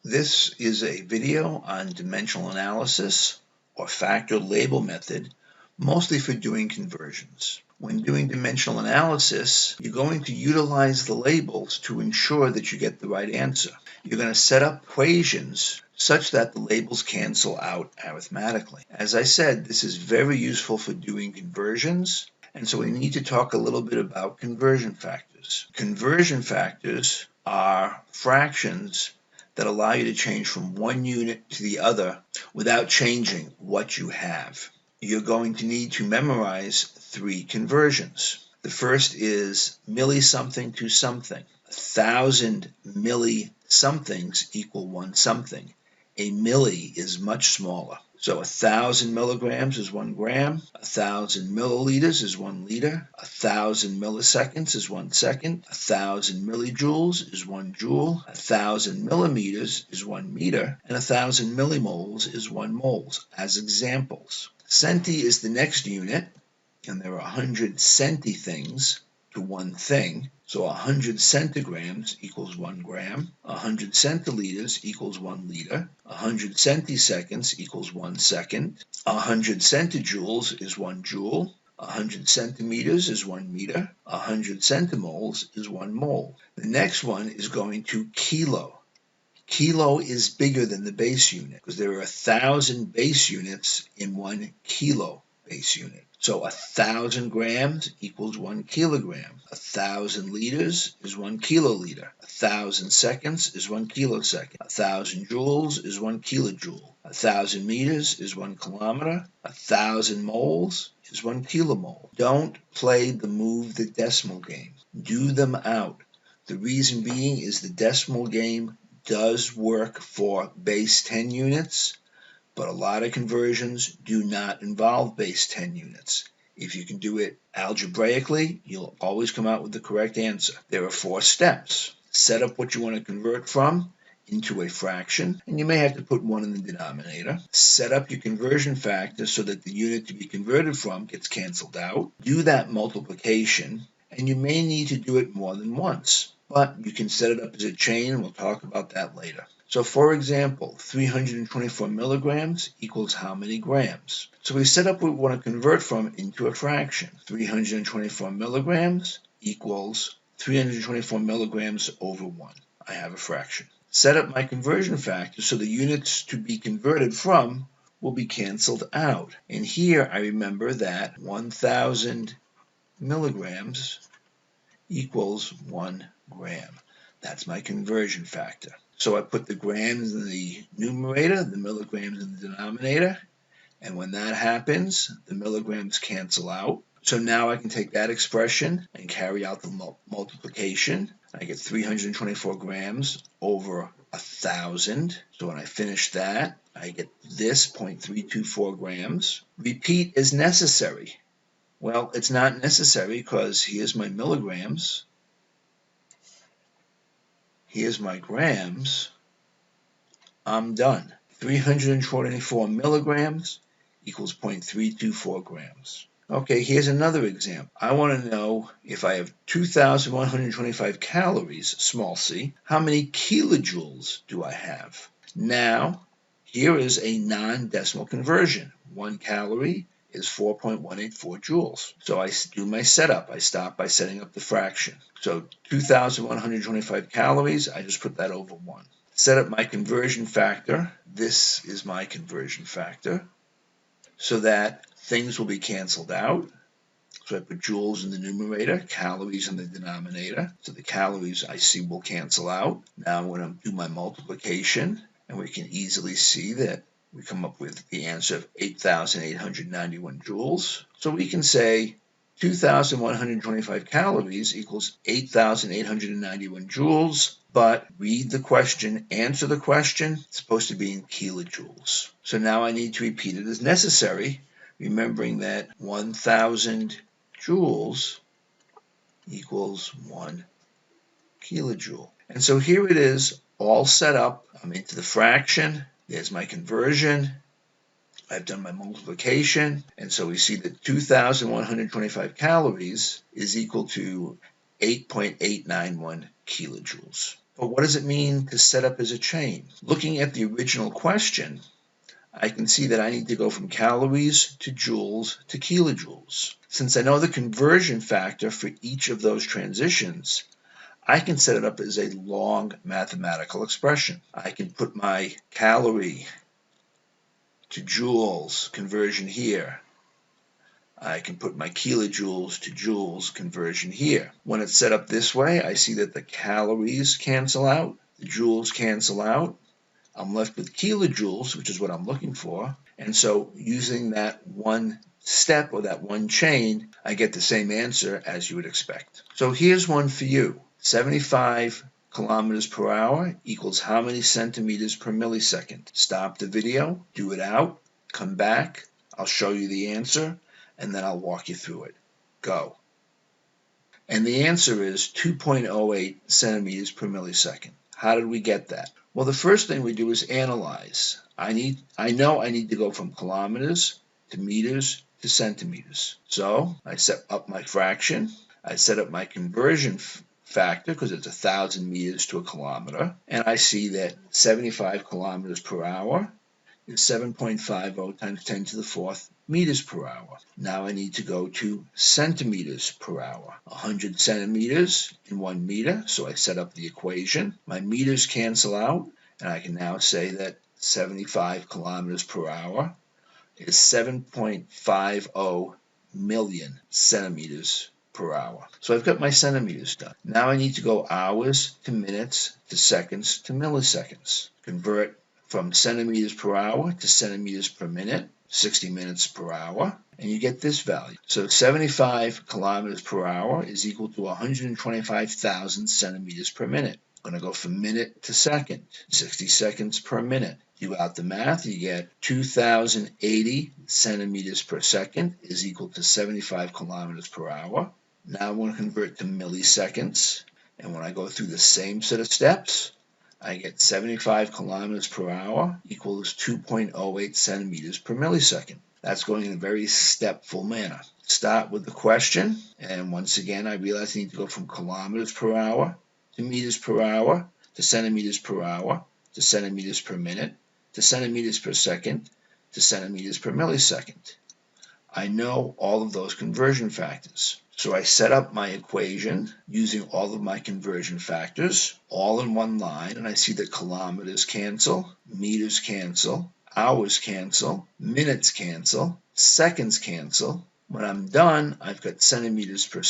This is a video on dimensional analysis or factor label method, mostly for doing conversions. When doing dimensional analysis, you're going to utilize the labels to ensure that you get the right answer. You're going to set up equations such that the labels cancel out arithmetically. As I said, this is very useful for doing conversions, and so we need to talk a little bit about conversion factors. Conversion factors are fractions that allow you to change from one unit to the other without changing what you have. You're going to need to memorize 3 conversions. The first is milli something to something. 1,000 milli somethings equal 1 something. A milli is much smaller. So 1,000 milligrams is 1 gram, 1,000 milliliters is 1 liter, 1,000 milliseconds is 1 second, 1,000 millijoules is 1 joule, 1,000 millimeters is 1 meter, and 1,000 millimoles is 1 moles, as examples. Centi is the next unit, and there are 100 centi things to 1 thing. So 100 centigrams equals 1 gram, 100 centiliters equals 1 liter, 100 centiseconds equals 1 second, 100 centijoules is 1 joule, 100 centimeters is 1 meter, 100 centimoles is 1 mole. The next one is going to kilo. Kilo is bigger than the base unit because there are 1,000 base units in 1 kilo base unit. So 1,000 grams equals 1 kilogram. 1,000 liters is 1 kiloliter. 1,000 seconds is 1 kilosecond. 1,000 joules is 1 kilojoule. 1,000 meters is 1 kilometer. 1,000 moles is 1 kilomole. Don't play the move the decimal game. Do them out. The reason being is the decimal game does work for base 10 units, but a lot of conversions do not involve base 10 units. If you can do it algebraically, you'll always come out with the correct answer. There are 4 steps. Set up what you want to convert from into a fraction, and you may have to put 1 in the denominator. Set up your conversion factor so that the unit to be converted from gets canceled out. Do that multiplication, and you may need to do it more than once, but you can set it up as a chain, and we'll talk about that later. So for example, 324 milligrams equals how many grams? So we set up what we want to convert from into a fraction. 324 milligrams equals 324 milligrams over 1. I have a fraction. Set up my conversion factor so the units to be converted from will be canceled out. And here I remember that 1,000 milligrams equals 1 gram. That's my conversion factor. So I put the grams in the numerator, the milligrams in the denominator, and when that happens, the milligrams cancel out. So now I can take that expression and carry out the multiplication. I get 324 grams over 1,000. So when I finish that, I get this 0.324 grams. Repeat is necessary. Well, it's not necessary because here's my milligrams. Here's my grams. I'm done. 324 milligrams equals 0.324 grams. Okay, here's another example. I want to know if I have 2,125 calories, small c, how many kilojoules do I have? Now, here is a non-decimal conversion. 1 calorie is 4.184 joules. So I do my setup. I start by setting up the fraction. So 2,125 calories, I just put that over 1. Set up my conversion factor. This is my conversion factor so that things will be canceled out. So I put joules in the numerator, calories in the denominator. So the calories I see will cancel out. Now I'm going to do my multiplication, and we can easily see that we come up with the answer of 8,891 joules. So we can say 2,125 calories equals 8,891 joules, but read the question, answer the question. It's supposed to be in kilojoules. So now I need to repeat it as necessary, remembering that 1,000 joules equals 1 kilojoule. And so here it is, all set up. I'm into the fraction. There's my conversion. I've done my multiplication, and so we see that 2,125 calories is equal to 8.891 kilojoules. But what does it mean to set up as a chain? Looking at the original question, I can see that I need to go from calories to joules to kilojoules. Since I know the conversion factor for each of those transitions, I can set it up as a long mathematical expression. I can put my calorie to joules conversion here. I can put my kilojoules to joules conversion here. When it's set up this way, I see that the calories cancel out, the joules cancel out. I'm left with kilojoules, which is what I'm looking for. And so using that one step or that one chain, I get the same answer as you would expect. So here's one for you. 75 kilometers per hour equals how many centimeters per millisecond? Stop the video, do it out, come back, I'll show you the answer, and then I'll walk you through it. Go. And the answer is 2.08 centimeters per millisecond. How did we get that? Well, the first thing we do is analyze. I know I need to go from kilometers to meters to centimeters. So I set up my fraction. I set up my conversion factor because it's 1,000 meters to a kilometer. And I see that 75 kilometers per hour is 7.50 times 10 to the fourth meters per hour. Now I need to go to centimeters per hour. 100 centimeters in 1 meter, so I set up the equation. My meters cancel out, and I can now say that 75 kilometers per hour is 7.50 million centimeters per hour. So I've got my centimeters done. Now I need to go hours to minutes to seconds to milliseconds. Convert from centimeters per hour to centimeters per minute, 60 minutes per hour, and you get this value. So 75 kilometers per hour is equal to 125,000 centimeters per minute. I'm going to go from minute to second, 60 seconds per minute. Do out the math, you get 2,080 centimeters per second is equal to 75 kilometers per hour. Now I want to convert to milliseconds, and when I go through the same set of steps, I get 75 kilometers per hour equals 2.08 centimeters per millisecond. That's going in a very stepful manner. Start with the question, and once again, I realize I need to go from kilometers per hour to meters per hour to centimeters per hour to centimeters per minute to centimeters per second to centimeters per millisecond. I know all of those conversion factors. So I set up my equation using all of my conversion factors all in one line, and I see that kilometers cancel, meters cancel, hours cancel, minutes cancel, seconds cancel. When I'm done, I've got centimeters per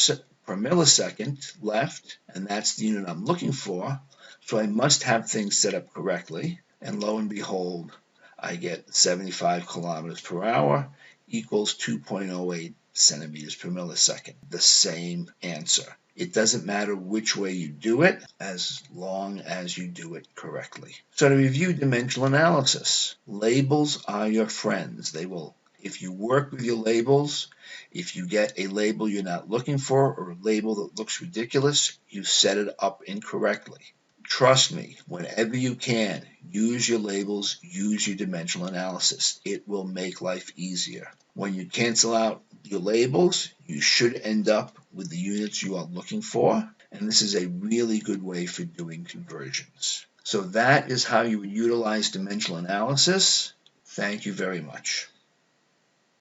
millisecond left, and that's the unit I'm looking for. So I must have things set up correctly, and lo and behold, I get 75 kilometers per hour equals 2.08 centimeters per millisecond. The same answer. It doesn't matter which way you do it, as long as you do it correctly. So to review dimensional analysis, labels are your friends. They will, if you work with your labels, if you get a label you're not looking for or a label that looks ridiculous, you set it up incorrectly. Trust me, whenever you can, use your labels, use your dimensional analysis. It will make life easier. When you cancel out your labels, you should end up with the units you are looking for, and this is a really good way for doing conversions. So that is how you would utilize dimensional analysis. Thank you very much.